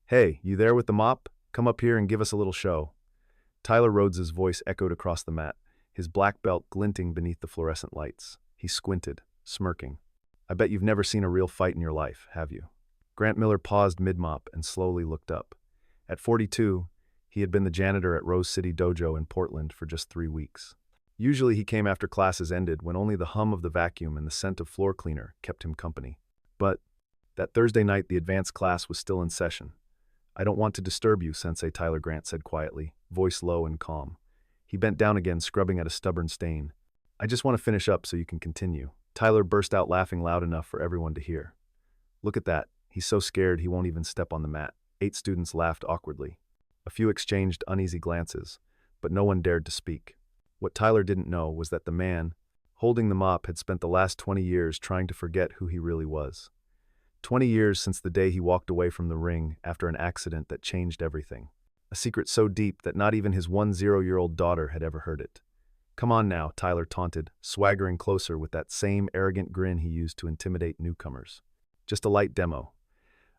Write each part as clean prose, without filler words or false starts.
Hey, you there with the mop? Come up here and give us a little show. Tyler Rhodes's voice echoed across the mat, his black belt glinting beneath the fluorescent lights. He squinted, smirking. I bet you've never seen a real fight in your life, have you? Grant Miller paused mid-mop and slowly looked up. At 42, he had been the janitor at Rose City Dojo in Portland for just 3 weeks. Usually he came after classes ended when only the hum of the vacuum and the scent of floor cleaner kept him company. But that Thursday night, the advanced class was still in session. I don't want to disturb you, Sensei, Tyler Grant said quietly, voice low and calm. He bent down again, scrubbing at a stubborn stain. I just want to finish up so you can continue. Tyler burst out laughing loud enough for everyone to hear. Look at that. He's so scared he won't even step on the mat. 8 students laughed awkwardly. A few exchanged uneasy glances, but no one dared to speak. What Tyler didn't know was that the man, holding the mop, had spent the last 20 years trying to forget who he really was. 20 years since the day he walked away from the ring after an accident that changed everything. A secret so deep that not even his 10-year-old daughter had ever heard it. Come on now, Tyler taunted, swaggering closer with that same arrogant grin he used to intimidate newcomers. Just a light demo.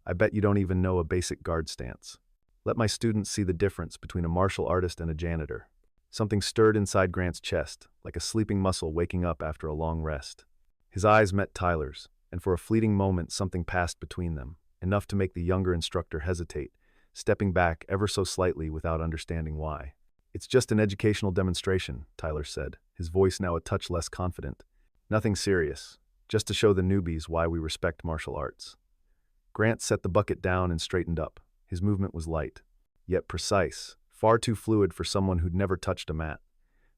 I bet you don't even know a basic guard stance. Let my students see the difference between a martial artist and a janitor. Something stirred inside Grant's chest, like a sleeping muscle waking up after a long rest. His eyes met Tyler's, and for a fleeting moment something passed between them, enough to make the younger instructor hesitate, stepping back ever so slightly without understanding why. It's just an educational demonstration, Tyler said, his voice now a touch less confident. Nothing serious, just to show the newbies why we respect martial arts. Grant set the bucket down and straightened up. His movement was light, yet precise, far too fluid for someone who'd never touched a mat.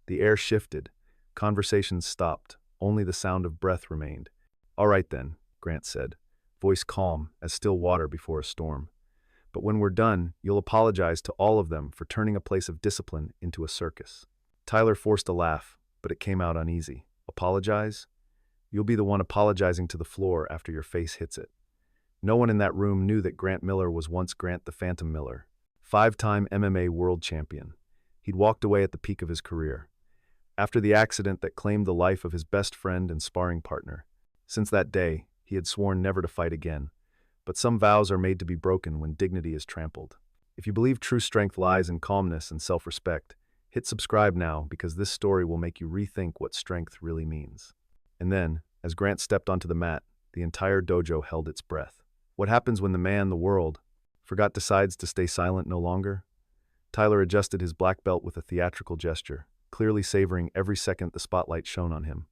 The air shifted, conversations stopped, only the sound of breath remained. All right then, Grant said, voice calm as still water before a storm. But when we're done, you'll apologize to all of them for turning a place of discipline into a circus. Tyler forced a laugh, but it came out uneasy. Apologize? You'll be the one apologizing to the floor after your face hits it. No one in that room knew that Grant Miller was once Grant the Phantom Miller, 5-time MMA world champion. He'd walked away at the peak of his career, after the accident that claimed the life of his best friend and sparring partner. Since that day, he had sworn never to fight again. But some vows are made to be broken when dignity is trampled. If you believe true strength lies in calmness and self-respect, hit subscribe now because this story will make you rethink what strength really means. And then, as Grant stepped onto the mat, the entire dojo held its breath. What happens when the man, the world, decides to stay silent no longer? Tyler adjusted his black belt with a theatrical gesture, clearly savoring every second the spotlight shone on him.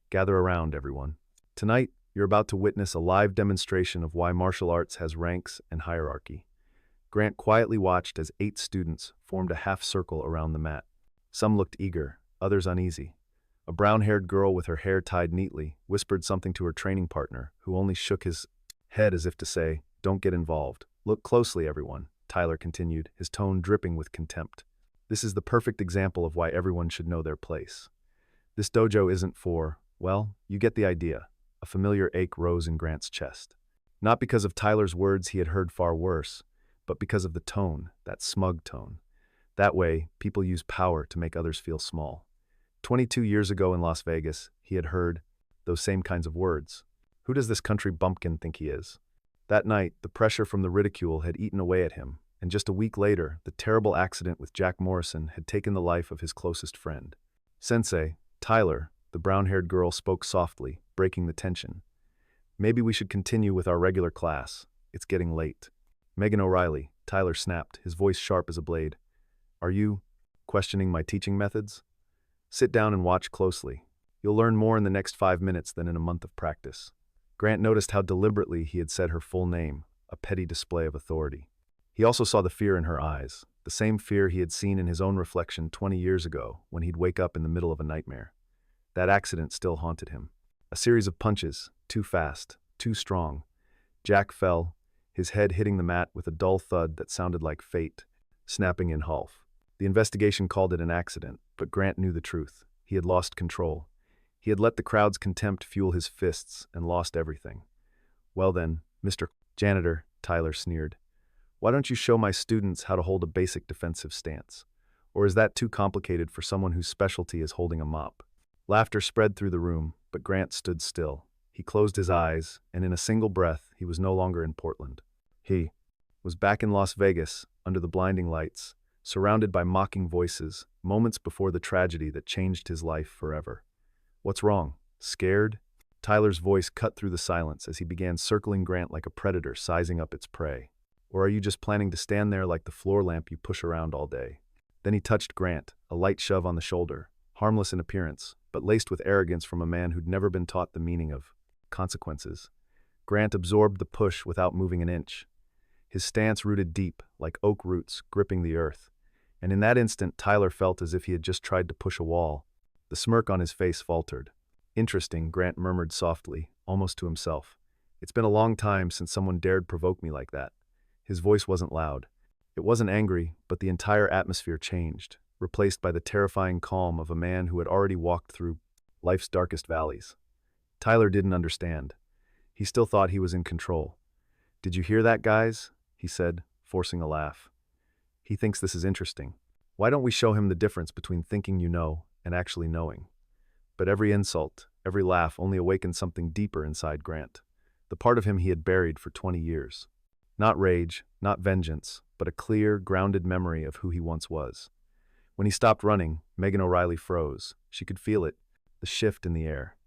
Gather around, everyone. Tonight, you're about to witness a live demonstration of why martial arts has ranks and hierarchy. Grant quietly watched as 8 students formed a half circle around the mat. Some looked eager, others uneasy. A brown-haired girl with her hair tied neatly whispered something to her training partner, who only shook his head as if to say, "Don't get involved." "Look closely, everyone," Tyler continued, his tone dripping with contempt. "This is the perfect example of why everyone should know their place. This dojo isn't for, well, you get the idea." A familiar ache rose in Grant's chest. Not because of Tyler's words he had heard far worse, but because of the tone, that smug tone. That way, people use power to make others feel small. 22 years ago in Las Vegas, he had heard those same kinds of words. Who does this country bumpkin think he is? That night, the pressure from the ridicule had eaten away at him, and just a week later, the terrible accident with Jack Morrison had taken the life of his closest friend. Sensei, Tyler, the brown-haired girl spoke softly, breaking the tension. "Maybe we should continue with our regular class. It's getting late." "Megan O'Reilly," Tyler snapped, his voice sharp as a blade. "Are you questioning my teaching methods? Sit down and watch closely. You'll learn more in the next 5 minutes than in a month of practice." Grant noticed how deliberately he had said her full name, a petty display of authority. He also saw the fear in her eyes, the same fear he had seen in his own reflection 20 years ago when he'd wake up in the middle of a nightmare. That accident still haunted him. A series of punches, too fast, too strong. Jack fell, his head hitting the mat with a dull thud that sounded like fate, snapping in half. The investigation called it an accident, but Grant knew the truth. He had lost control. He had let the crowd's contempt fuel his fists and lost everything. "Well then, Mr. Janitor," Tyler sneered, "why don't you show my students how to hold a basic defensive stance? Or is that too complicated for someone whose specialty is holding a mop?" Laughter spread through the room, but Grant stood still. He closed his eyes, and in a single breath, he was no longer in Portland. was back in Las Vegas, under the blinding lights, surrounded by mocking voices, moments before the tragedy that changed his life forever. "What's wrong? Scared?" Tyler's voice cut through the silence as he began circling Grant like a predator sizing up its prey. "Or are you just planning to stand there like the floor lamp you push around all day?" Then he touched Grant, a light shove on the shoulder, harmless in appearance, but laced with arrogance from a man who'd never been taught the meaning of consequences. Grant absorbed the push without moving an inch. His stance rooted deep, like oak roots gripping the earth. And in that instant, Tyler felt as if he had just tried to push a wall. The smirk on his face faltered. "Interesting," Grant murmured softly, almost to himself. "It's been a long time since someone dared provoke me like that." His voice wasn't loud. It wasn't angry, but the entire atmosphere changed, replaced by the terrifying calm of a man who had already walked through life's darkest valleys. Tyler didn't understand. He still thought he was in control. "Did you hear that, guys?" he said, forcing a laugh. "He thinks this is interesting. Why don't we show him the difference between thinking you know and actually knowing?" But every insult, every laugh only awakened something deeper inside Grant, the part of him he had buried for 20 years. Not rage, not vengeance, but a clear, grounded memory of who he once was. When he stopped running, Megan O'Reilly froze. She could feel it, the shift in the air.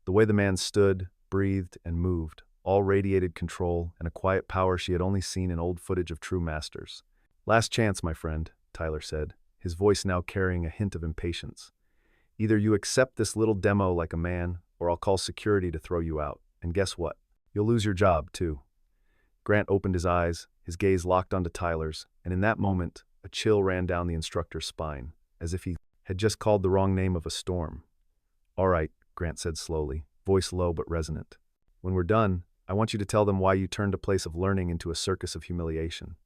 The way the man stood, breathed, and moved, all radiated control and a quiet power she had only seen in old footage of true masters. "Last chance, my friend," Tyler said, his voice now carrying a hint of impatience. "Either you accept this little demo like a man, or I'll call security to throw you out. And guess what? You'll lose your job, too." Grant opened his eyes, his gaze locked onto Tyler's, and in that moment, a chill ran down the instructor's spine, as if he had just called the wrong name of a storm. "All right," Grant said slowly, voice low but resonant. "When we're done, I want you to tell them why you turned a place of learning into a circus of humiliation."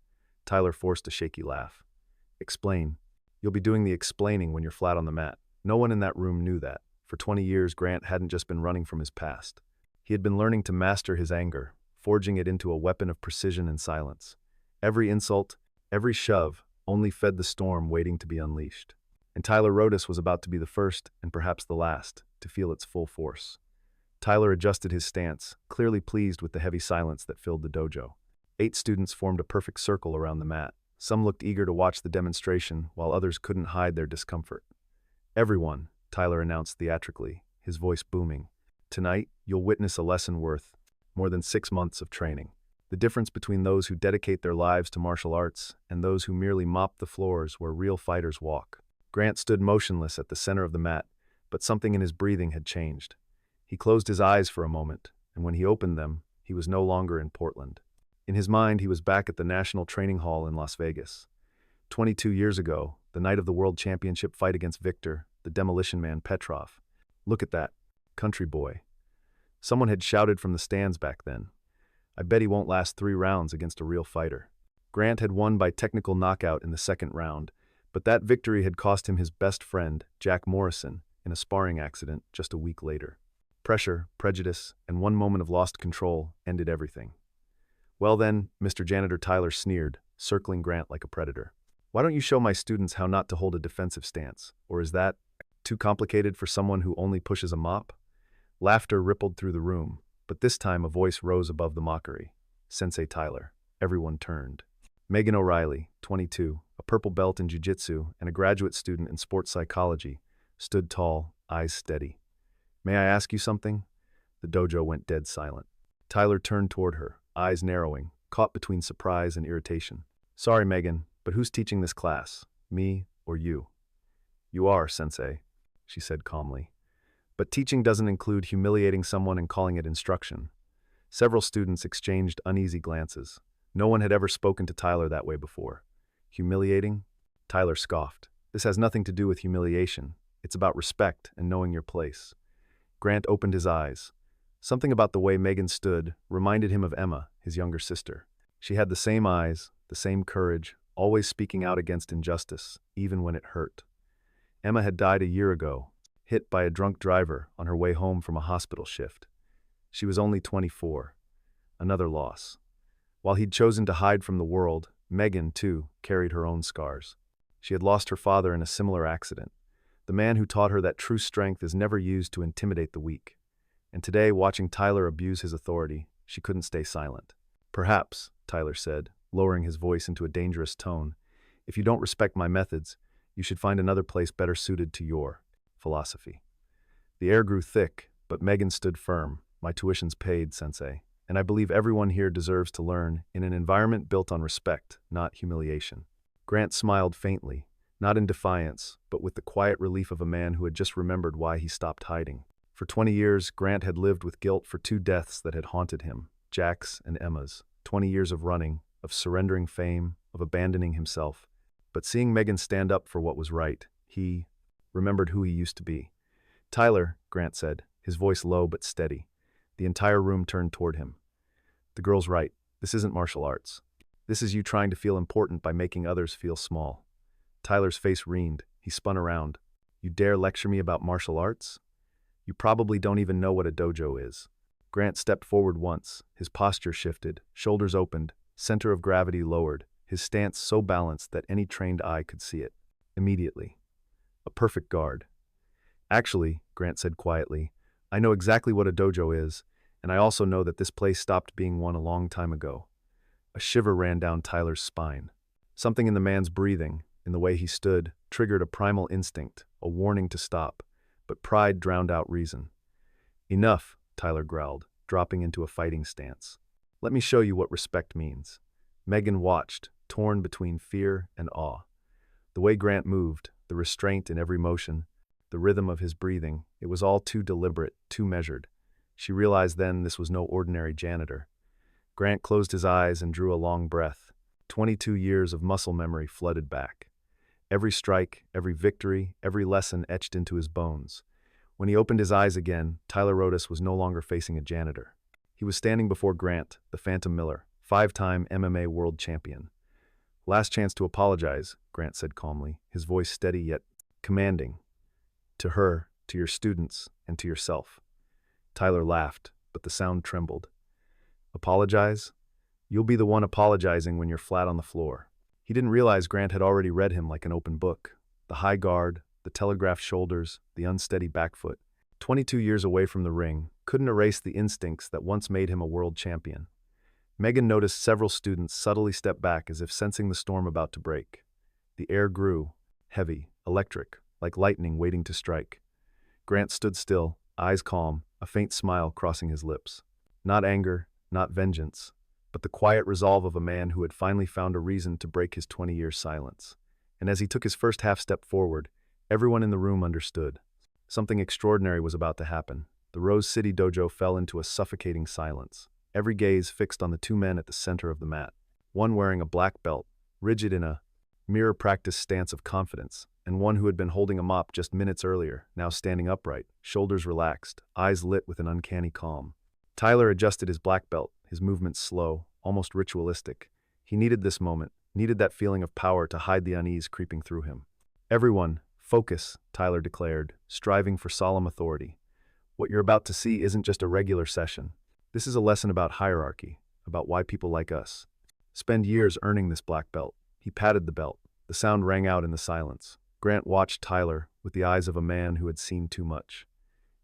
Tyler forced a shaky laugh. "Explain. You'll be doing the explaining when you're flat on the mat." No one in that room knew that. For 20 years, Grant hadn't just been running from his past. He had been learning to master his anger, forging it into a weapon of precision and silence. Every insult, every shove, only fed the storm waiting to be unleashed. And Tyler Rodas was about to be the first, and perhaps the last, to feel its full force. Tyler adjusted his stance, clearly pleased with the heavy silence that filled the dojo. 8 students formed a perfect circle around the mat. Some looked eager to watch the demonstration, while others couldn't hide their discomfort. "Everyone," Tyler announced theatrically, his voice booming. "Tonight, you'll witness a lesson worth more than 6 months of training. The difference between those who dedicate their lives to martial arts and those who merely mop the floors where real fighters walk." Grant stood motionless at the center of the mat, but something in his breathing had changed. He closed his eyes for a moment, and when he opened them, he was no longer in Portland. In his mind, he was back at the National Training Hall in Las Vegas. 22 years ago, the night of the World Championship fight against Victor, the Demolition Man Petrov. "Look at that. Country boy." Someone had shouted from the stands back then. "I bet he won't last 3 rounds against a real fighter." Grant had won by technical knockout in the 2nd round, but that victory had cost him his best friend, Jack Morrison, in a sparring accident just a week later. Pressure, prejudice, and one moment of lost control ended everything. "Well then," Mr. Janitor Tyler sneered, circling Grant like a predator. "Why don't you show my students how not to hold a defensive stance? Or is that too complicated for someone who only pushes a mop?" Laughter rippled through the room, but this time a voice rose above the mockery. "Sensei Tyler." Everyone turned. Megan O'Reilly, 22, a purple belt in jiu-jitsu and a graduate student in sports psychology, stood tall, eyes steady. "May I ask you something?" The dojo went dead silent. Tyler turned toward her, eyes narrowing, caught between surprise and irritation. "Sorry, Megan, but who's teaching this class? Me or you?" "You are, Sensei," she said calmly. But teaching doesn't include humiliating someone and calling it instruction. Several students exchanged uneasy glances. No one had ever spoken to Tyler that way before. "Humiliating?" Tyler scoffed. "This has nothing to do with humiliation. It's about respect and knowing your place." Grant opened his eyes. Something about the way Megan stood reminded him of Emma, his younger sister. She had the same eyes, the same courage, always speaking out against injustice, even when it hurt. Emma had died a year ago, hit by a drunk driver on her way home from a hospital shift. She was only 24. Another loss. While he'd chosen to hide from the world, Megan, too, carried her own scars. She had lost her father in a similar accident, the man who taught her that true strength is never used to intimidate the weak. And today, watching Tyler abuse his authority, she couldn't stay silent. "Perhaps," Tyler said, lowering his voice into a dangerous tone. If you don't respect my methods, you should find another place better suited to your philosophy. The air grew thick, but Megan stood firm. My tuition's paid, Sensei, and I believe everyone here deserves to learn in an environment built on respect, not humiliation. Grant smiled faintly, not in defiance, but with the quiet relief of a man who had just remembered why he stopped hiding. For 20 years, Grant had lived with guilt for two deaths that had haunted him, Jack's and Emma's. 20 years of running, of surrendering fame, of abandoning himself. But seeing Megan stand up for what was right, he remembered who he used to be. Tyler, Grant said, his voice low but steady. The entire room turned toward him. The girl's right. This isn't martial arts. This is you trying to feel important by making others feel small. Tyler's face reened. He spun around. You dare lecture me about martial arts? You probably don't even know what a dojo is. Grant stepped forward once. His posture shifted, shoulders opened, center of gravity lowered, his stance so balanced that any trained eye could see it. Immediately. A perfect guard. Actually, Grant said quietly, I know exactly what a dojo is, and I also know that this place stopped being one a long time ago. A shiver ran down Tyler's spine. Something in the man's breathing, in the way he stood, triggered a primal instinct, a warning to stop, but pride drowned out reason. Enough, Tyler growled, dropping into a fighting stance. Let me show you what respect means. Megan watched, torn between fear and awe. The way Grant moved, the restraint in every motion, the rhythm of his breathing, it was all too deliberate, too measured. She realized then this was no ordinary janitor. Grant closed his eyes and drew a long breath. 22 years of muscle memory flooded back. Every strike, every victory, every lesson etched into his bones. When he opened his eyes again, Tyler Rodas was no longer facing a janitor. He was standing before Grant, the Phantom Miller, 5-time MMA world champion. Last chance to apologize, Grant said calmly, his voice steady yet commanding. To her, to your students, and to yourself. Tyler laughed, but the sound trembled. Apologize? You'll be the one apologizing when you're flat on the floor. He didn't realize Grant had already read him like an open book. The high guard, the telegraphed shoulders, the unsteady back foot. 22 years away from the ring, couldn't erase the instincts that once made him a world champion. Megan noticed several students subtly step back as if sensing the storm about to break. The air grew, heavy, electric, like lightning waiting to strike. Grant stood still, eyes calm, a faint smile crossing his lips. Not anger, not vengeance, but the quiet resolve of a man who had finally found a reason to break his 20-year silence. And as he took his first half-step forward, everyone in the room understood. Something extraordinary was about to happen. The Rose City Dojo fell into a suffocating silence, every gaze fixed on the two men at the center of the mat. One wearing a black belt, rigid in a mirror-practice stance of confidence, and one who had been holding a mop just minutes earlier, now standing upright, shoulders relaxed, eyes lit with an uncanny calm. Tyler adjusted his black belt, his movements slow, almost ritualistic. He needed this moment, needed that feeling of power to hide the unease creeping through him. Everyone, focus, Tyler declared, striving for solemn authority. What you're about to see isn't just a regular session. This is a lesson about hierarchy, about why people like us spend years earning this black belt. He patted the belt. The sound rang out in the silence. Grant watched Tyler with the eyes of a man who had seen too much.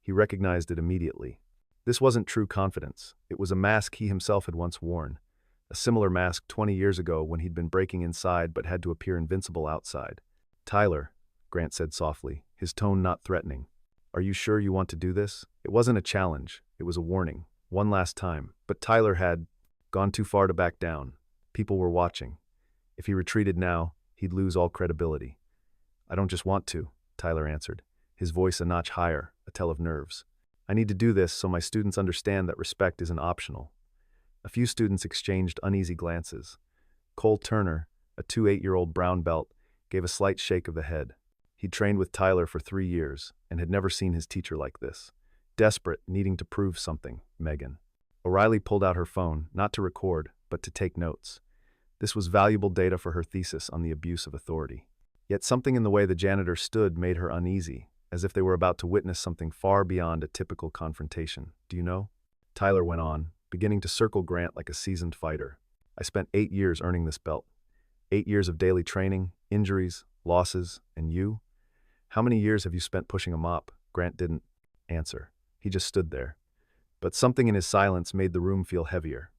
He recognized it immediately. This wasn't true confidence. It was a mask he himself had once worn. A similar mask 20 years ago when he'd been breaking inside but had to appear invincible outside. Tyler, Grant said softly, his tone not threatening. Are you sure you want to do this? It wasn't a challenge. It was a warning. One last time. But Tyler had gone too far to back down. People were watching. If he retreated now, he'd lose all credibility. I don't just want to, Tyler answered, his voice a notch higher, a tell of nerves. I need to do this so my students understand that respect isn't optional. A few students exchanged uneasy glances. Cole Turner, a 28-year-old brown belt, gave a slight shake of the head. He'd trained with Tyler for 3 years and had never seen his teacher like this. Desperate, needing to prove something, Megan. O'Reilly pulled out her phone, not to record, but to take notes. This was valuable data for her thesis on the abuse of authority. Yet something in the way the janitor stood made her uneasy, as if they were about to witness something far beyond a typical confrontation. Do you know? Tyler went on, beginning to circle Grant like a seasoned fighter. I spent 8 years earning this belt. 8 years of daily training, injuries, losses, and you? How many years have you spent pushing a mop? Grant didn't answer. He just stood there. But something in his silence made the room feel heavier.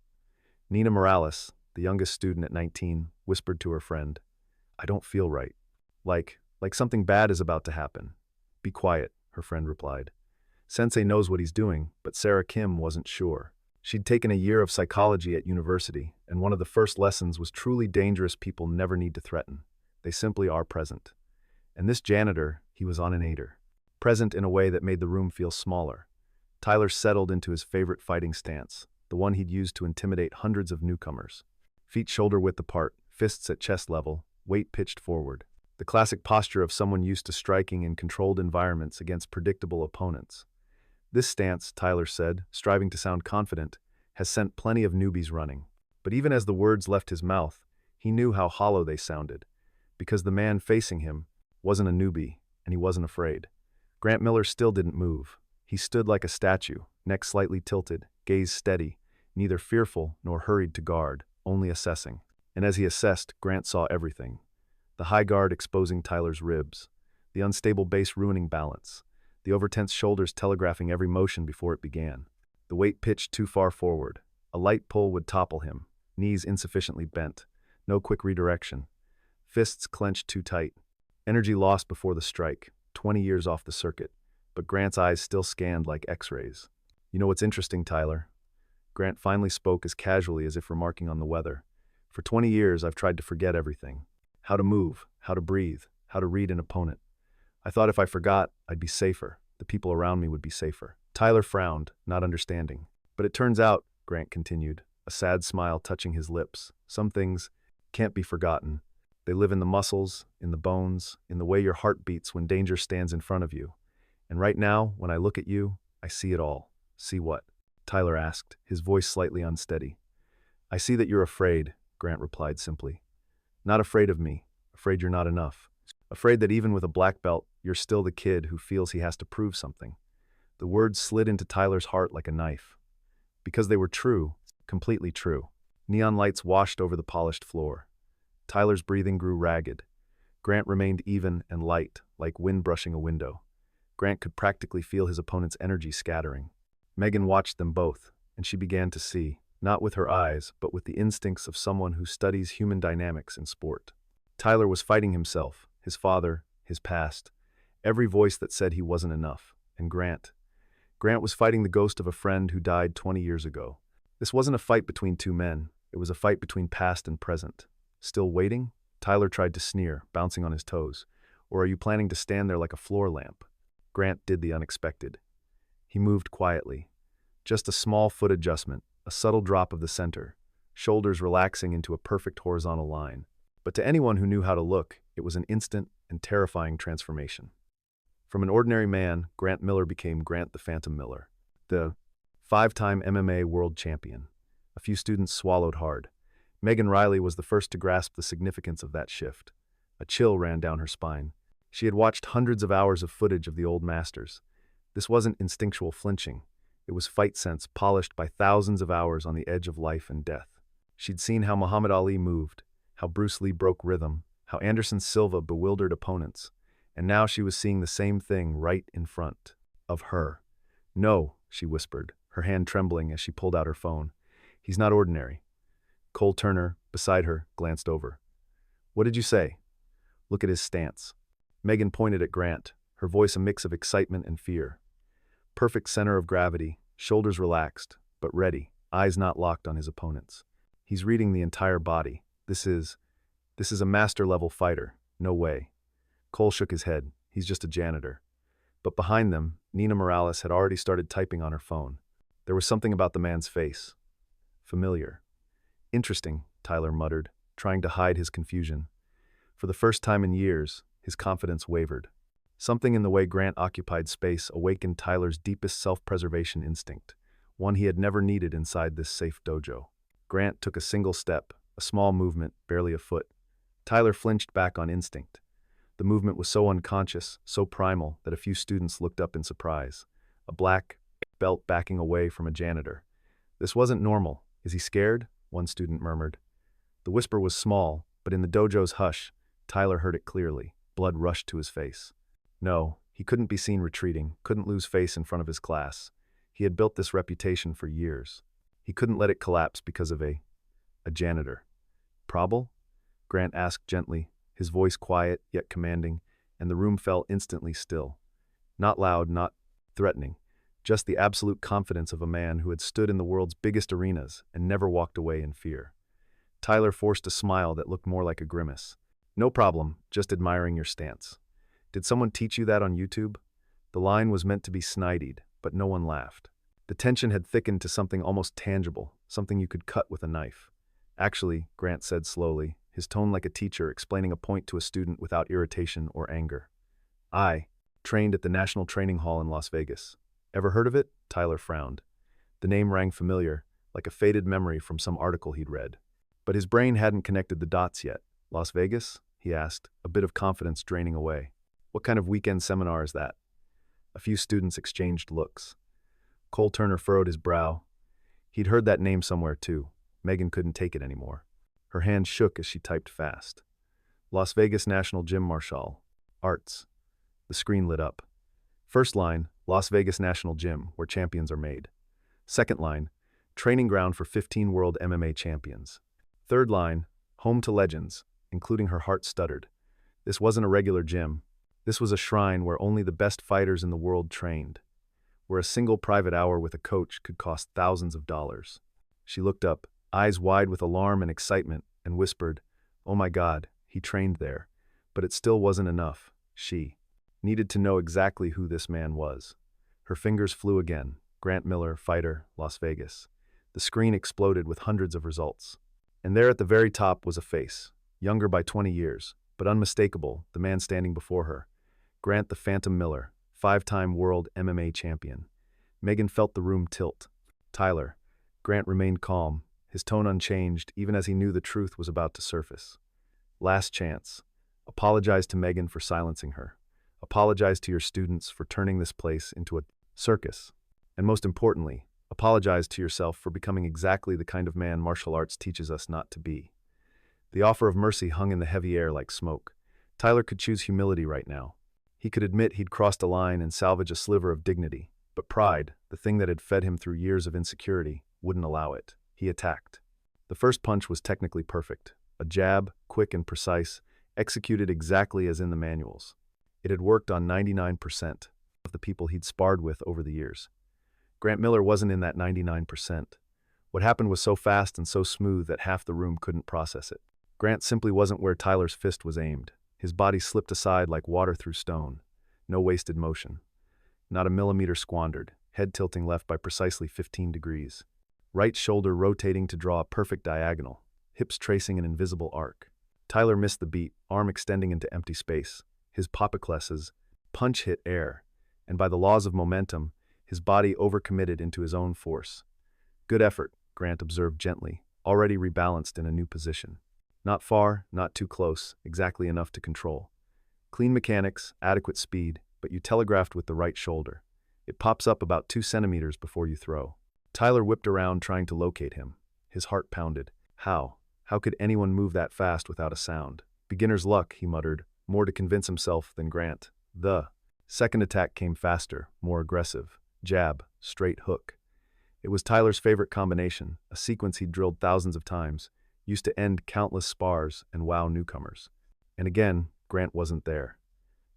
Nina Morales, the youngest student at 19, whispered to her friend. I don't feel right. Like something bad is about to happen. Be quiet, her friend replied. Sensei knows what he's doing, but Sarah Kim wasn't sure. She'd taken a year of psychology at university, and one of the first lessons was truly dangerous people never need to threaten. They simply are present. And this janitor, he was on an eighter. Present in a way that made the room feel smaller. Tyler settled into his favorite fighting stance, the one he'd used to intimidate hundreds of newcomers. Feet shoulder-width apart, fists at chest level, weight pitched forward. The classic posture of someone used to striking in controlled environments against predictable opponents. This stance, Tyler said, striving to sound confident, has sent plenty of newbies running. But even as the words left his mouth, he knew how hollow they sounded, because the man facing him wasn't a newbie, and he wasn't afraid. Grant Miller still didn't move. He stood like a statue, neck slightly tilted, gaze steady, neither fearful nor hurried to guard, only assessing. And as he assessed, Grant saw everything. The high guard exposing Tyler's ribs, the unstable base ruining balance, the overtense shoulders telegraphing every motion before it began. The weight pitched too far forward. A light pull would topple him, knees insufficiently bent, no quick redirection. Fists clenched too tight. Energy lost before the strike, 20 years off the circuit, but Grant's eyes still scanned like x-rays. You know what's interesting, Tyler? Grant finally spoke as casually as if remarking on the weather. For 20 years, I've tried to forget everything. How to move, how to breathe, how to read an opponent. I thought if I forgot, I'd be safer. The people around me would be safer. Tyler frowned, not understanding. But it turns out, Grant continued, a sad smile touching his lips, some things can't be forgotten. They live in the muscles, in the bones, in the way your heart beats when danger stands in front of you. And right now, when I look at you, I see it all. See what? Tyler asked, his voice slightly unsteady. I see that you're afraid, Grant replied simply. Not afraid of me, afraid you're not enough. Afraid that even with a black belt, you're still the kid who feels he has to prove something. The words slid into Tyler's heart like a knife. Because they were true, completely true. Neon lights washed over the polished floor. Tyler's breathing grew ragged. Grant remained even and light, like wind brushing a window. Grant could practically feel his opponent's energy scattering. Megan watched them both, and she began to see, not with her eyes, but with the instincts of someone who studies human dynamics in sport. Tyler was fighting himself, his father, his past, every voice that said he wasn't enough, and Grant was fighting the ghost of a friend who died 20 years ago. This wasn't a fight between two men, it was a fight between past and present. Still waiting? Tyler tried to sneer, bouncing on his toes. Or are you planning to stand there like a floor lamp? Grant did the unexpected. He moved quietly. Just a small foot adjustment, a subtle drop of the center, shoulders relaxing into a perfect horizontal line. But to anyone who knew how to look, it was an instant and terrifying transformation. From an ordinary man, Grant Miller became Grant the Phantom Miller, the five-time MMA world champion. A few students swallowed hard. Megan Riley was the first to grasp the significance of that shift. A chill ran down her spine. She had watched hundreds of hours of footage of the old masters. This wasn't instinctual flinching. It was fight sense polished by thousands of hours on the edge of life and death. She'd seen how Muhammad Ali moved, how Bruce Lee broke rhythm, how Anderson Silva bewildered opponents. And now she was seeing the same thing right in front of her. No, she whispered, her hand trembling as she pulled out her phone. He's not ordinary. Cole Turner, beside her, glanced over. What did you say? Look at his stance. Megan pointed at Grant, her voice a mix of excitement and fear. Perfect center of gravity, shoulders relaxed, but ready, eyes not locked on his opponents. He's reading the entire body. This is a master-level fighter. No way. Cole shook his head. He's just a janitor. But behind them, Nina Morales had already started typing on her phone. There was something about the man's face. Familiar. Interesting, Tyler muttered, trying to hide his confusion. For the first time in years, his confidence wavered. Something in the way Grant occupied space awakened Tyler's deepest self-preservation instinct, one he had never needed inside this safe dojo. Grant took a single step, a small movement, barely a foot. Tyler flinched back on instinct. The movement was so unconscious, so primal, that a few students looked up in surprise. A black belt backing away from a janitor. This wasn't normal. Is he scared? One student murmured. The whisper was small, but in the dojo's hush, Tyler heard it clearly. Blood rushed to his face. No, he couldn't be seen retreating, couldn't lose face in front of his class. He had built this reputation for years. He couldn't let it collapse because of a janitor. Probable? Grant asked gently, his voice quiet yet commanding, and the room fell instantly still. Not loud, not threatening, just the absolute confidence of a man who had stood in the world's biggest arenas and never walked away in fear. Tyler forced a smile that looked more like a grimace. No problem, just admiring your stance. Did someone teach you that on YouTube? The line was meant to be snided, but no one laughed. The tension had thickened to something almost tangible, something you could cut with a knife. Actually, Grant said slowly, his tone like a teacher explaining a point to a student without irritation or anger. I trained at the National Training Hall in Las Vegas. Ever heard of it? Tyler frowned. The name rang familiar, like a faded memory from some article he'd read. But his brain hadn't connected the dots yet. Las Vegas? He asked, a bit of confidence draining away. What kind of weekend seminar is that? A few students exchanged looks. Cole Turner furrowed his brow. He'd heard that name somewhere too. Megan couldn't take it anymore. Her hand shook as she typed fast. Las Vegas National Gym Marshal. Arts. The screen lit up. First line, Las Vegas National Gym, where champions are made. Second line, training ground for 15 world MMA champions. Third line, home to legends, including her heart stuttered. This wasn't a regular gym. This was a shrine where only the best fighters in the world trained, where a single private hour with a coach could cost thousands of dollars. She looked up, eyes wide with alarm and excitement, and whispered, "Oh my God, he trained there." But it still wasn't enough. She needed to know exactly who this man was. Her fingers flew again. Grant Miller, fighter, Las Vegas. The screen exploded with hundreds of results. And there at the very top was a face, younger by 20 years, but unmistakable, the man standing before her. Grant the Phantom Miller, 5-time world MMA champion. Megan felt the room tilt. Tyler. Grant remained calm, his tone unchanged even as he knew the truth was about to surface. Last chance. Apologize to Megan for silencing her. Apologize to your students for turning this place into a circus. And most importantly, apologize to yourself for becoming exactly the kind of man martial arts teaches us not to be. The offer of mercy hung in the heavy air like smoke. Tyler could choose humility right now. He could admit he'd crossed a line and salvage a sliver of dignity. But pride, the thing that had fed him through years of insecurity, wouldn't allow it. He attacked. The first punch was technically perfect. A jab, quick and precise, executed exactly as in the manuals. It had worked on 99% of the people he'd sparred with over the years. Grant Miller wasn't in that 99%. What happened was so fast and so smooth that half the room couldn't process it. Grant simply wasn't where Tyler's fist was aimed. His body slipped aside like water through stone. No wasted motion. Not a millimeter squandered, head tilting left by precisely 15 degrees. Right shoulder rotating to draw a perfect diagonal, hips tracing an invisible arc. Tyler missed the beat, arm extending into empty space. His Papacles's punch hit air, and by the laws of momentum, his body overcommitted into his own force. Good effort, Grant observed gently, already rebalanced in a new position. Not far, not too close, exactly enough to control. Clean mechanics, adequate speed, but you telegraphed with the right shoulder. It pops up about 2 centimeters before you throw. Tyler whipped around trying to locate him. His heart pounded. How? How could anyone move that fast without a sound? Beginner's luck, he muttered, more to convince himself than Grant. The second attack came faster, more aggressive. Jab, straight hook. It was Tyler's favorite combination, a sequence he'd drilled thousands of times, used to end countless spars and wow newcomers. And again, Grant wasn't there.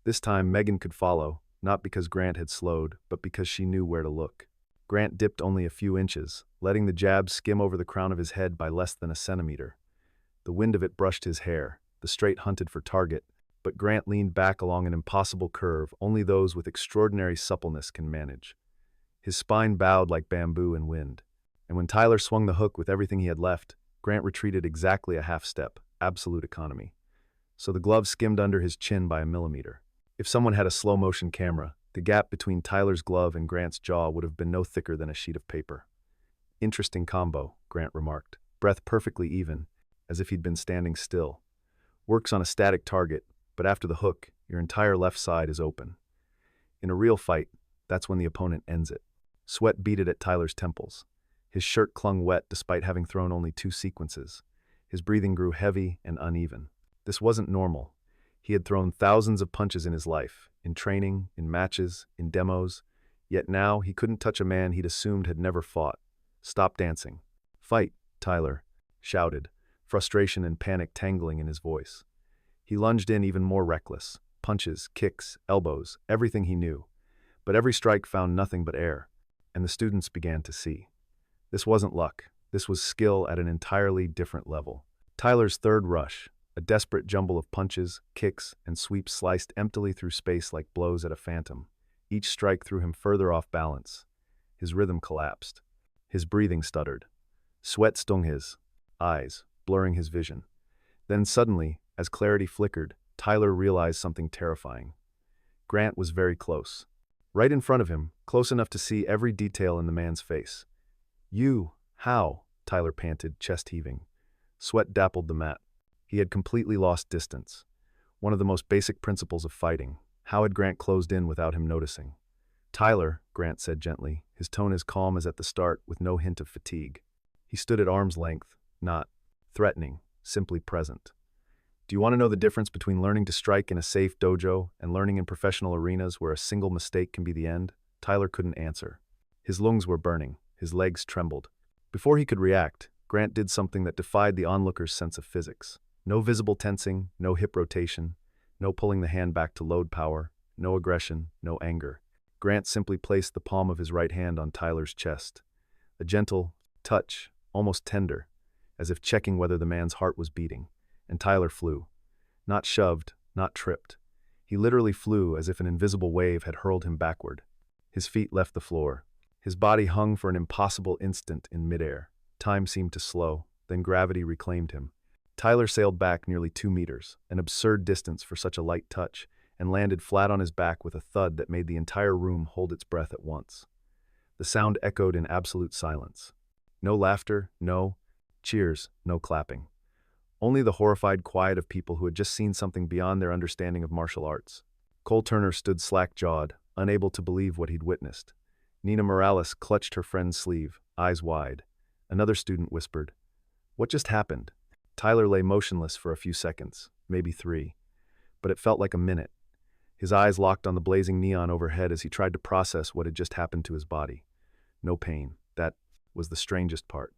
This time, Megan could follow, not because Grant had slowed, but because she knew where to look. Grant dipped only a few inches, letting the jab skim over the crown of his head by less than a centimeter. The wind of it brushed his hair. The straight hunted for target, but Grant leaned back along an impossible curve only those with extraordinary suppleness can manage. His spine bowed like bamboo in wind. And when Tyler swung the hook with everything he had left, Grant retreated exactly a half step, absolute economy. So the glove skimmed under his chin by a millimeter. If someone had a slow-motion camera, the gap between Tyler's glove and Grant's jaw would have been no thicker than a sheet of paper. Interesting combo, Grant remarked, breath perfectly even, as if he'd been standing still. Works on a static target, but after the hook, your entire left side is open. In a real fight, that's when the opponent ends it. Sweat beaded at Tyler's temples. His shirt clung wet despite having thrown only 2 sequences. His breathing grew heavy and uneven. This wasn't normal. He had thrown thousands of punches in his life, in training, in matches, in demos, yet now he couldn't touch a man he'd assumed had never fought. Stop dancing. Fight, Tyler shouted, frustration and panic tangling in his voice. He lunged in even more reckless. Punches, kicks, elbows, everything he knew. But every strike found nothing but air, and the students began to see. This wasn't luck. This was skill at an entirely different level. Tyler's third rush, a desperate jumble of punches, kicks, and sweeps sliced emptily through space like blows at a phantom. Each strike threw him further off balance. His rhythm collapsed. His breathing stuttered. Sweat stung his eyes, blurring his vision. Then suddenly, as clarity flickered, Tyler realized something terrifying. Grant was very close. Right in front of him, close enough to see every detail in the man's face. How? Tyler panted, chest heaving. Sweat dappled the mat. He had completely lost distance. One of the most basic principles of fighting. How had Grant closed in without him noticing? Tyler, Grant said gently, his tone as calm as at the start, with no hint of fatigue. He stood at arm's length, not threatening, simply present. Do you want to know the difference between learning to strike in a safe dojo and learning in professional arenas where a single mistake can be the end? Tyler couldn't answer. His lungs were burning, his legs trembled. Before he could react, Grant did something that defied the onlooker's sense of physics. No visible tensing, no hip rotation, no pulling the hand back to load power, no aggression, no anger. Grant simply placed the palm of his right hand on Tyler's chest. A gentle touch, almost tender, as if checking whether the man's heart was beating. And Tyler flew. Not shoved, not tripped. He literally flew as if an invisible wave had hurled him backward. His feet left the floor. His body hung for an impossible instant in midair. Time seemed to slow, then gravity reclaimed him. Tyler sailed back nearly 2 meters, an absurd distance for such a light touch, and landed flat on his back with a thud that made the entire room hold its breath at once. The sound echoed in absolute silence. No laughter, no cheers, no clapping. Only the horrified quiet of people who had just seen something beyond their understanding of martial arts. Cole Turner stood slack-jawed, unable to believe what he'd witnessed. Nina Morales clutched her friend's sleeve, eyes wide. Another student whispered, "What just happened?" Tyler lay motionless for a few seconds, maybe 3, but it felt like a minute. His eyes locked on the blazing neon overhead as he tried to process what had just happened to his body. No pain. That was the strangest part.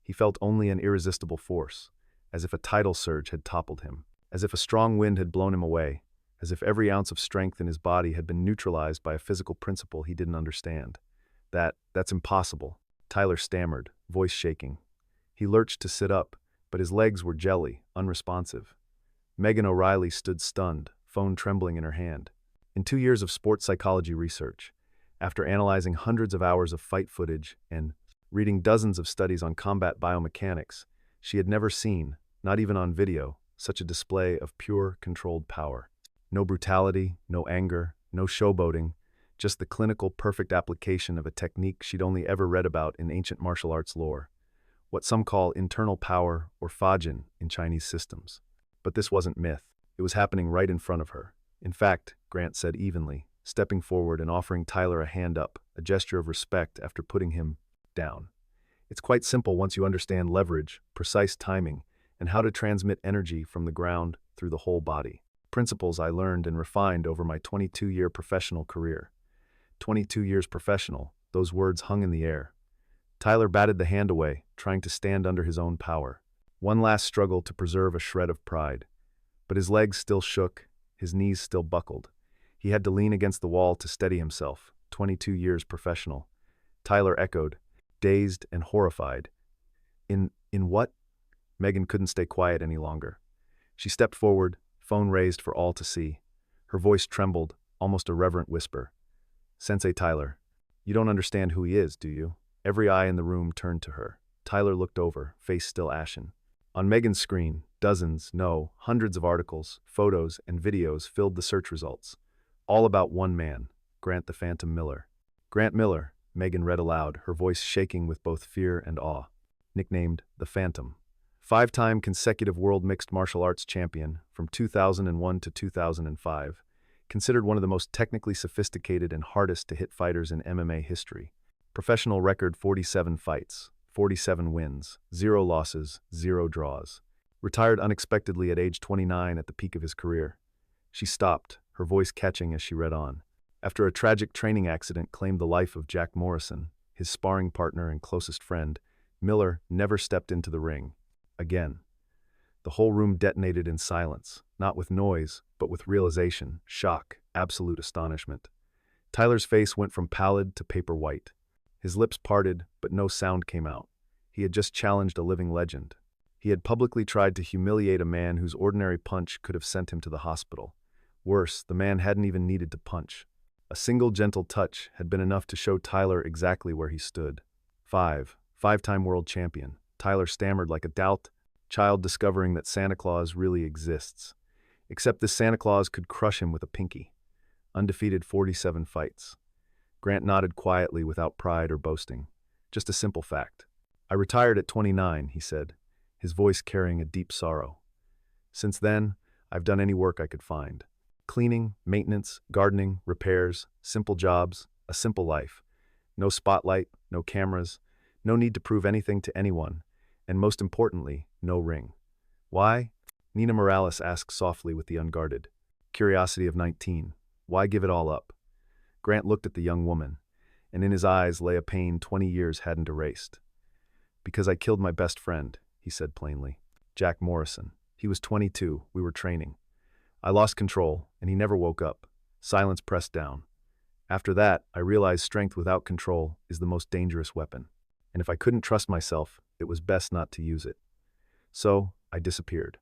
He felt only an irresistible force, as if a tidal surge had toppled him, as if a strong wind had blown him away, as if every ounce of strength in his body had been neutralized by a physical principle he didn't understand. That's impossible, Tyler stammered, voice shaking. He lurched to sit up, but his legs were jelly, unresponsive. Megan O'Reilly stood stunned, phone trembling in her hand. In 2 years of sports psychology research, after analyzing hundreds of hours of fight footage and reading dozens of studies on combat biomechanics, she had never seen, not even on video, such a display of pure, controlled power. No brutality, no anger, no showboating, just the clinical, perfect application of a technique she'd only ever read about in ancient martial arts lore. What some call internal power or fajin in Chinese systems. But this wasn't myth. It was happening right in front of her. In fact, Grant said evenly, stepping forward and offering Tyler a hand up, a gesture of respect after putting him down. It's quite simple once you understand leverage, precise timing, and how to transmit energy from the ground through the whole body. Principles I learned and refined over my 22-year professional career. 22 years professional, those words hung in the air. Tyler batted the hand away, trying to stand under his own power. One last struggle to preserve a shred of pride. But his legs still shook, his knees still buckled. He had to lean against the wall to steady himself. 22 years professional. Tyler echoed, dazed and horrified. In what? Megan couldn't stay quiet any longer. She stepped forward, phone raised for all to see. Her voice trembled, almost a reverent whisper. "Sensei Tyler, you don't understand who he is, do you?" Every eye in the room turned to her. Tyler looked over, face still ashen. On Megan's screen, dozens, no, hundreds of articles, photos, and videos filled the search results. All about one man, Grant the Phantom Miller. Grant Miller, Megan read aloud, her voice shaking with both fear and awe. Nicknamed the Phantom. 5-time consecutive world mixed martial arts champion from 2001 to 2005. Considered one of the most technically sophisticated and hardest to hit fighters in MMA history. Professional record 47 fights, 47 wins, 0 losses, 0 draws. Retired unexpectedly at age 29 at the peak of his career. She stopped, her voice catching as she read on. After a tragic training accident claimed the life of Jack Morrison, his sparring partner and closest friend, Miller never stepped into the ring. Again. The whole room detonated in silence, not with noise, but with realization, shock, absolute astonishment. Tyler's face went from pallid to paper white. His lips parted, but no sound came out. He had just challenged a living legend. He had publicly tried to humiliate a man whose ordinary punch could have sent him to the hospital. Worse, the man hadn't even needed to punch. A single gentle touch had been enough to show Tyler exactly where he stood. Five-time world champion. Tyler stammered like a doubt child discovering that Santa Claus really exists. Except this Santa Claus could crush him with a pinky. Undefeated 47 fights. Grant nodded quietly without pride or boasting. Just a simple fact. I retired at 29, he said, his voice carrying a deep sorrow. Since then, I've done any work I could find. Cleaning, maintenance, gardening, repairs, simple jobs, a simple life. No spotlight, no cameras, no need to prove anything to anyone, and most importantly, no ring. Why? Nina Morales asked softly with the unguarded curiosity of 19. Why give it all up? Grant looked at the young woman, and in his eyes lay a pain 20 years hadn't erased. Because I killed my best friend, he said plainly. Jack Morrison. He was 22, we were training. I lost control, and he never woke up. Silence pressed down. After that, I realized strength without control is the most dangerous weapon. And if I couldn't trust myself, it was best not to use it. So, I disappeared.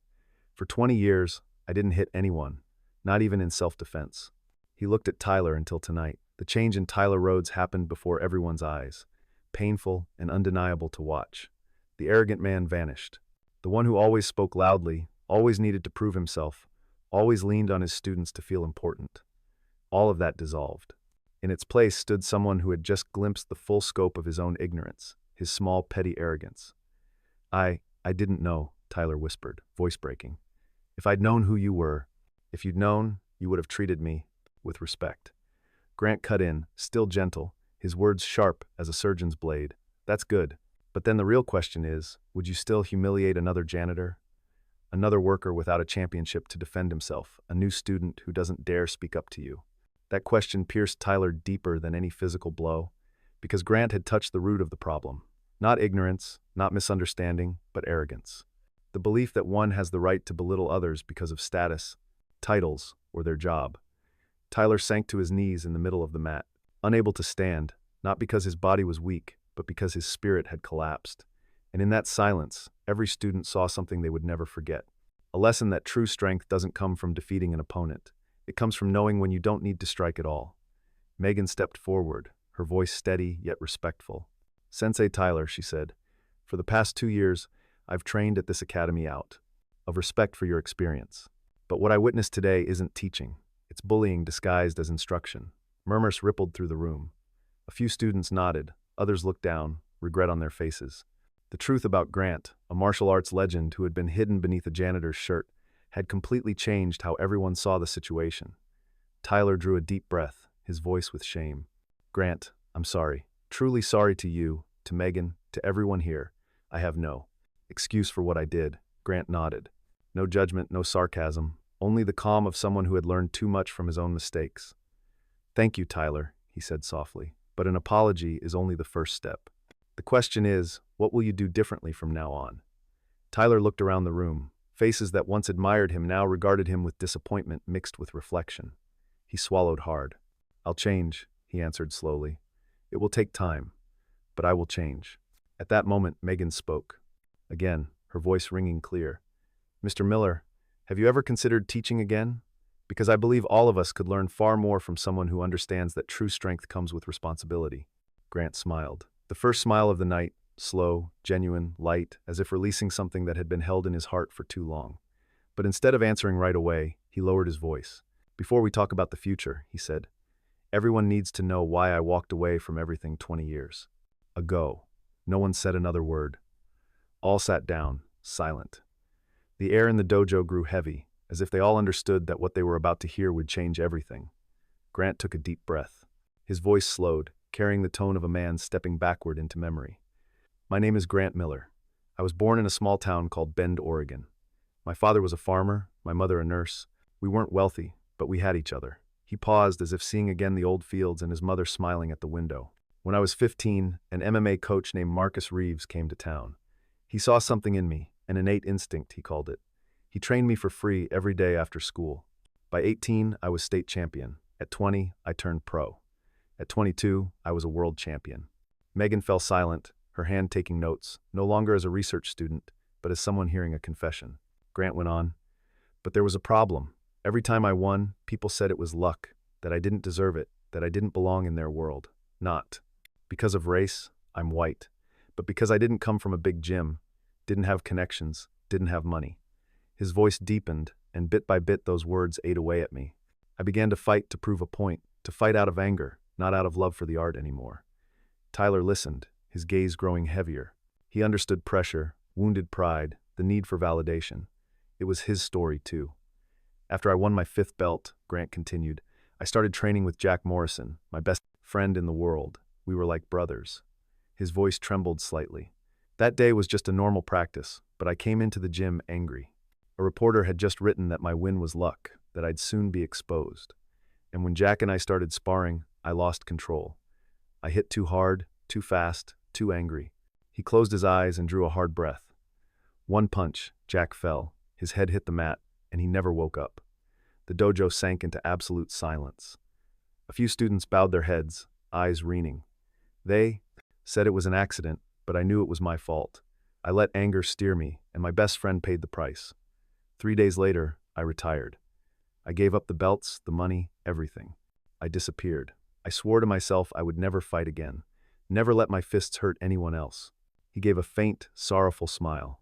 For 20 years, I didn't hit anyone, not even in self-defense. He looked at Tyler until tonight. The change in Tyler Rhodes happened before everyone's eyes, painful and undeniable to watch. The arrogant man vanished. The one who always spoke loudly, always needed to prove himself, always leaned on his students to feel important. All of that dissolved. In its place stood someone who had just glimpsed the full scope of his own ignorance, his small, petty arrogance. I didn't know, Tyler whispered, voice breaking. If I'd known who you were, if you'd known, you would have treated me with respect. Grant cut in, still gentle, his words sharp as a surgeon's blade. That's good. But then the real question is, would you still humiliate another janitor? Another worker without a championship to defend himself, a new student who doesn't dare speak up to you? That question pierced Tyler deeper than any physical blow, because Grant had touched the root of the problem. Not ignorance, not misunderstanding, but arrogance. The belief that one has the right to belittle others because of status, titles, or their job. Tyler sank to his knees in the middle of the mat, unable to stand, not because his body was weak, but because his spirit had collapsed. And in that silence, every student saw something they would never forget. A lesson that true strength doesn't come from defeating an opponent. It comes from knowing when you don't need to strike at all. Megan stepped forward, her voice steady yet respectful. Sensei Tyler, she said, for the past 2 years, I've trained at this academy out of respect for your experience. But what I witnessed today isn't teaching. It's bullying disguised as instruction. Murmurs rippled through the room. A few students nodded, others looked down, regret on their faces. The truth about Grant, a martial arts legend who had been hidden beneath a janitor's shirt, had completely changed how everyone saw the situation. Tyler drew a deep breath, his voice with shame. Grant, I'm sorry. Truly sorry to you, to Megan, to everyone here. I have no excuse for what I did. Grant nodded. No judgment, no sarcasm, only the calm of someone who had learned too much from his own mistakes. Thank you, Tyler, he said softly, but an apology is only the first step. The question is, what will you do differently from now on? Tyler looked around the room. Faces that once admired him now regarded him with disappointment mixed with reflection. He swallowed hard. I'll change, he answered slowly. It will take time, but I will change. At that moment, Megan spoke. Again, her voice ringing clear. Mr. Miller, have you ever considered teaching again? Because I believe all of us could learn far more from someone who understands that true strength comes with responsibility. Grant smiled. The first smile of the night, slow, genuine, light, as if releasing something that had been held in his heart for too long. But instead of answering right away, he lowered his voice. Before we talk about the future, he said, everyone needs to know why I walked away from everything 20 years ago. No one said another word. All sat down, silent. The air in the dojo grew heavy, as if they all understood that what they were about to hear would change everything. Grant took a deep breath. His voice slowed, carrying the tone of a man stepping backward into memory. My name is Grant Miller. I was born in a small town called Bend, Oregon. My father was a farmer, my mother a nurse. We weren't wealthy, but we had each other. He paused as if seeing again the old fields and his mother smiling at the window. When I was 15, an MMA coach named Marcus Reeves came to town. He saw something in me, an innate instinct, he called it. He trained me for free every day after school. By 18, I was state champion. At 20, I turned pro. At 22, I was a world champion. Megan fell silent, her hand taking notes, no longer as a research student, but as someone hearing a confession. Grant went on. But there was a problem. Every time I won, people said it was luck, that I didn't deserve it, that I didn't belong in their world. Not because of race, I'm white, but because I didn't come from a big gym, didn't have connections, didn't have money. His voice deepened, and bit by bit those words ate away at me. I began to fight to prove a point, to fight out of anger, not out of love for the art anymore. Tyler listened, his gaze growing heavier. He understood pressure, wounded pride, the need for validation. It was his story, too. After I won my 5th belt, Grant continued, I started training with Jack Morrison, my best friend in the world. We were like brothers. His voice trembled slightly. That day was just a normal practice, but I came into the gym angry. A reporter had just written that my win was luck, that I'd soon be exposed. And when Jack and I started sparring, I lost control. I hit too hard, too fast, too angry. He closed his eyes and drew a hard breath. One punch, Jack fell. His head hit the mat, and he never woke up. The dojo sank into absolute silence. A few students bowed their heads, eyes reining. They said it was an accident, but I knew it was my fault. I let anger steer me, and my best friend paid the price. 3 days later, I retired. I gave up the belts, the money, everything. I disappeared. I swore to myself I would never fight again, never let my fists hurt anyone else. He gave a faint, sorrowful smile.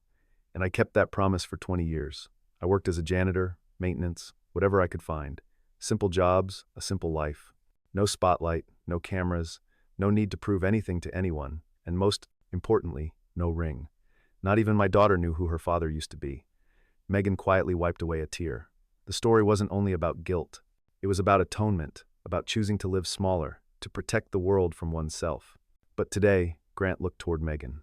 And I kept that promise for 20 years. I worked as a janitor, maintenance, whatever I could find. Simple jobs, a simple life. No spotlight, no cameras, no need to prove anything to anyone, and most importantly, no ring. Not even my daughter knew who her father used to be. Megan quietly wiped away a tear. The story wasn't only about guilt. It was about atonement, about choosing to live smaller, to protect the world from oneself. But today, Grant looked toward Megan.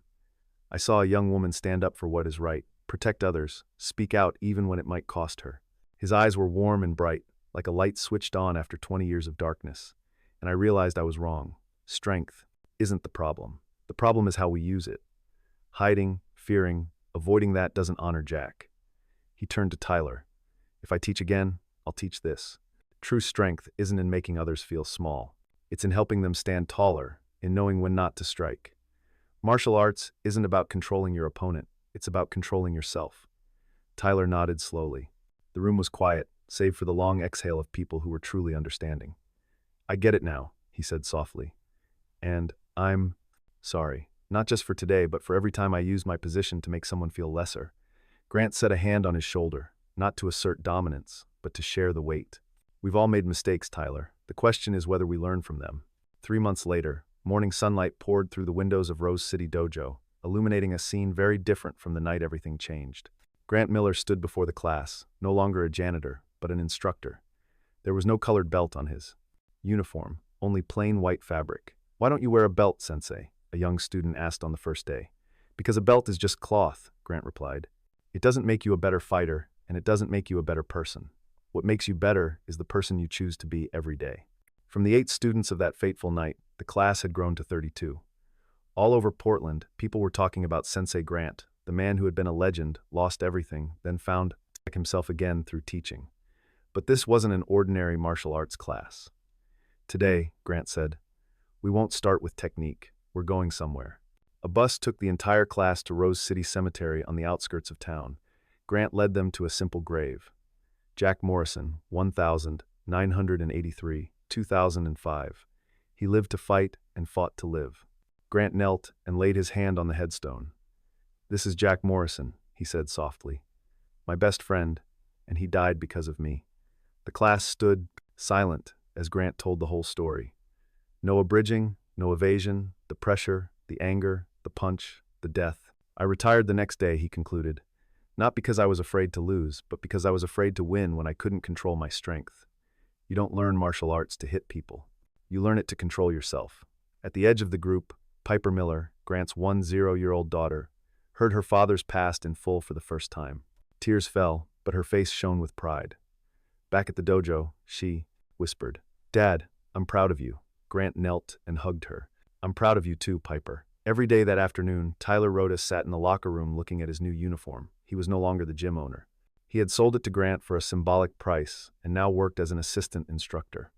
I saw a young woman stand up for what is right, protect others, speak out even when it might cost her. His eyes were warm and bright, like a light switched on after 20 years of darkness. And I realized I was wrong. Strength isn't the problem. The problem is how we use it. Hiding, fearing, avoiding that doesn't honor Jack. He turned to Tyler. If I teach again, I'll teach this. True strength isn't in making others feel small. It's in helping them stand taller, in knowing when not to strike. Martial arts isn't about controlling your opponent. It's about controlling yourself. Tyler nodded slowly. The room was quiet, save for the long exhale of people who were truly understanding. I get it now, he said softly. And I'm sorry, not just for today, but for every time I used my position to make someone feel lesser. Grant set a hand on his shoulder, not to assert dominance, but to share the weight. We've all made mistakes, Tyler. The question is whether we learn from them. 3 months later, morning sunlight poured through the windows of Rose City Dojo, illuminating a scene very different from the night everything changed. Grant Miller stood before the class, no longer a janitor, but an instructor. There was no colored belt on his uniform, only plain white fabric. Why don't you wear a belt, Sensei? A young student asked on the first day. Because a belt is just cloth, Grant replied. It doesn't make you a better fighter, and it doesn't make you a better person. What makes you better is the person you choose to be every day. From the 8 students of that fateful night, the class had grown to 32. All over Portland, people were talking about Sensei Grant, the man who had been a legend, lost everything, then found himself again through teaching. But this wasn't an ordinary martial arts class. Today, Grant said, we won't start with technique. We're going somewhere. A bus took the entire class to Rose City Cemetery on the outskirts of town. Grant led them to a simple grave. Jack Morrison, 1983, 2005. He lived to fight and fought to live. Grant knelt and laid his hand on the headstone. This is Jack Morrison, he said softly. My best friend, and he died because of me. The class stood silent as Grant told the whole story. No abridging, no evasion, the pressure, the anger, the punch, the death. I retired the next day, he concluded. Not because I was afraid to lose, but because I was afraid to win when I couldn't control my strength. You don't learn martial arts to hit people. You learn it to control yourself. At the edge of the group, Piper Miller, Grant's 10-year-old daughter, heard her father's past in full for the first time. Tears fell, but her face shone with pride. Back at the dojo, she whispered, Dad, I'm proud of you. Grant knelt and hugged her. I'm proud of you too, Piper. Every day that afternoon, Tyler Rodas sat in the locker room looking at his new uniform. He was no longer the gym owner. He had sold it to Grant for a symbolic price and now worked as an assistant instructor.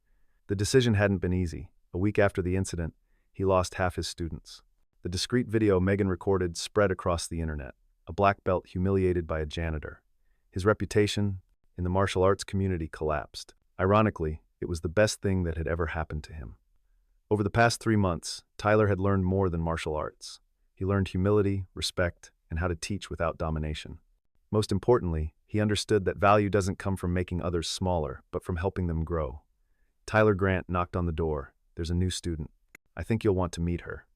The decision hadn't been easy. A week after the incident, he lost half his students. The discreet video Megan recorded spread across the internet. A black belt humiliated by a janitor. His reputation in the martial arts community collapsed. Ironically, it was the best thing that had ever happened to him. Over the past 3 months, Tyler had learned more than martial arts. He learned humility, respect, and how to teach without domination. Most importantly, he understood that value doesn't come from making others smaller, but from helping them grow. Tyler Grant knocked on the door. There's a new student. I think you'll want to meet her.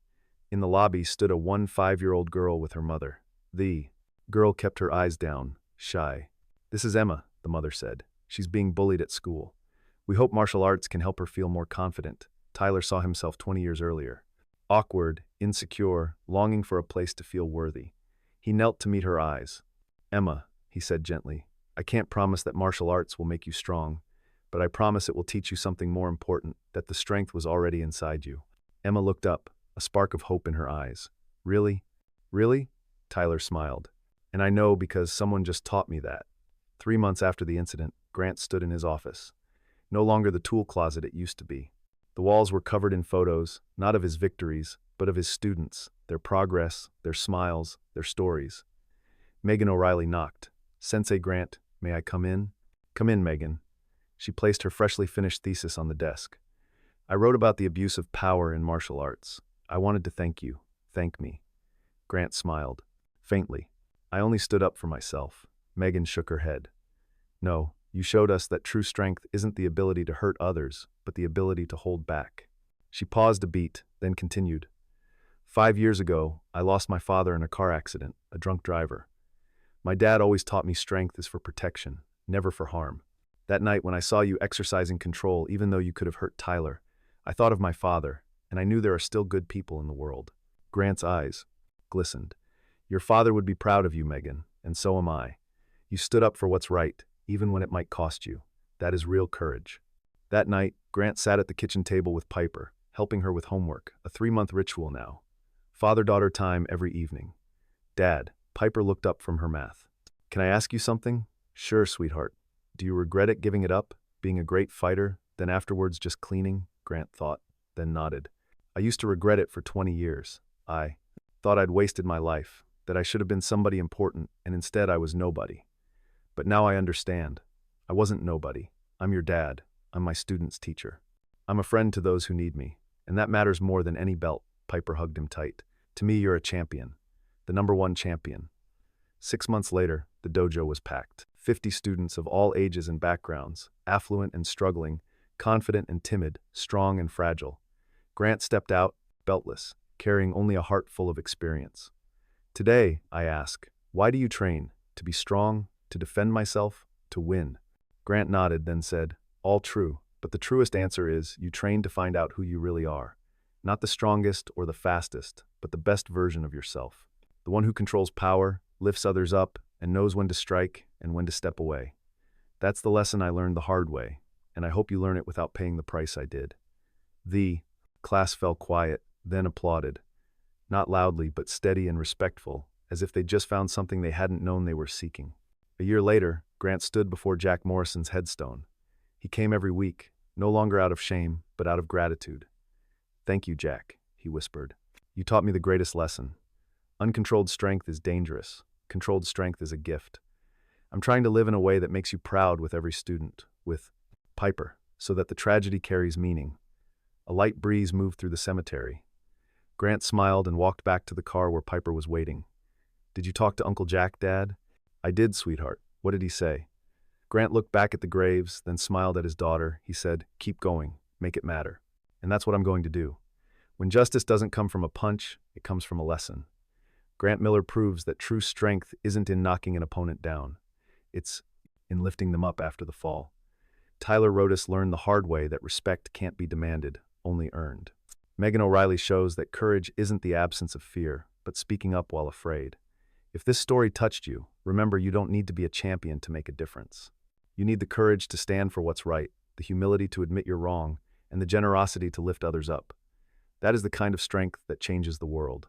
In the lobby stood a 5-year-old girl with her mother. The girl kept her eyes down, shy. This is Emma, the mother said. She's being bullied at school. We hope martial arts can help her feel more confident. Tyler saw himself 20 years earlier. Awkward, insecure, longing for a place to feel worthy. He knelt to meet her eyes. Emma, he said gently, I can't promise that martial arts will make you strong, but I promise it will teach you something more important, that the strength was already inside you. Emma looked up, a spark of hope in her eyes. Really? Really? Tyler smiled. And I know because someone just taught me that. 3 months after the incident, Grant stood in his office. No longer the tool closet it used to be. The walls were covered in photos, not of his victories, but of his students, their progress, their smiles, their stories. Megan O'Reilly knocked. Sensei Grant, may I come in? Come in, Megan. She placed her freshly finished thesis on the desk. I wrote about the abuse of power in martial arts. I wanted to thank you. Thank me. Grant smiled. Faintly. I only stood up for myself. Megan shook her head. No, you showed us that true strength isn't the ability to hurt others, but the ability to hold back. She paused a beat, then continued. 5 years ago, I lost my father in a car accident, a drunk driver. My dad always taught me strength is for protection, never for harm. That night when I saw you exercising control, even though you could have hurt Tyler, I thought of my father, and I knew there are still good people in the world. Grant's eyes glistened. Your father would be proud of you, Megan, and so am I. You stood up for what's right, even when it might cost you. That is real courage. That night, Grant sat at the kitchen table with Piper, helping her with homework, a 3-month ritual now. Father-daughter time every evening. Dad, Piper looked up from her math. Can I ask you something? Sure, sweetheart. Do you regret it giving it up, being a great fighter, then afterwards just cleaning? Grant thought, then nodded. I used to regret it for 20 years. I thought I'd wasted my life, that I should have been somebody important, and instead I was nobody. But now I understand. I wasn't nobody. I'm your dad. I'm my student's teacher. I'm a friend to those who need me, and that matters more than any belt. Piper hugged him tight. To me, you're a champion. The #1 champion. 6 months later, the dojo was packed. 50 students of all ages and backgrounds, affluent and struggling, confident and timid, strong and fragile. Grant stepped out, beltless, carrying only a heart full of experience. Today, I ask, why do you train? To be strong? To defend myself? To win? Grant nodded, then said, all true, but the truest answer is you train to find out who you really are. Not the strongest or the fastest, but the best version of yourself. The one who controls power, lifts others up, and knows when to strike and when to step away. That's the lesson I learned the hard way, and I hope you learn it without paying the price I did. The class fell quiet, then applauded. Not loudly, but steady and respectful, as if they'd just found something they hadn't known they were seeking. A year later, Grant stood before Jack Morrison's headstone. He came every week, no longer out of shame, but out of gratitude. Thank you, Jack, he whispered. You taught me the greatest lesson. Uncontrolled strength is dangerous. Controlled strength is a gift. I'm trying to live in a way that makes you proud with every student, with Piper, so that the tragedy carries meaning. A light breeze moved through the cemetery. Grant smiled and walked back to the car where Piper was waiting. Did you talk to Uncle Jack, Dad? I did, sweetheart. What did he say? Grant looked back at the graves, then smiled at his daughter. He said, keep going, make it matter. And that's what I'm going to do. When justice doesn't come from a punch, it comes from a lesson. Grant Miller proves that true strength isn't in knocking an opponent down. It's in lifting them up after the fall. Tyler Rodas learned the hard way that respect can't be demanded, only earned. Megan O'Reilly shows that courage isn't the absence of fear, but speaking up while afraid. If this story touched you, remember you don't need to be a champion to make a difference. You need the courage to stand for what's right, the humility to admit you're wrong, and the generosity to lift others up. That is the kind of strength that changes the world.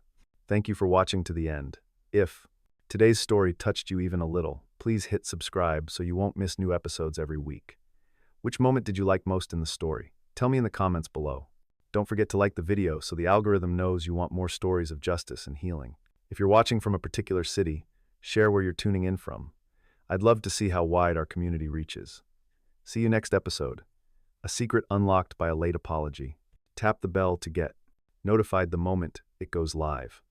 Thank you for watching to the end. If today's story touched you even a little, Please hit subscribe so you won't miss new episodes every week. Which moment did you like most in the story? Tell me in the comments below. Don't forget to like the video so the algorithm knows you want more stories of justice and healing. If you're watching from a particular city, share where you're tuning in from. I'd love to see how wide our community reaches. See you next episode. A secret unlocked by a late apology. Tap the bell to get notified the moment it goes live.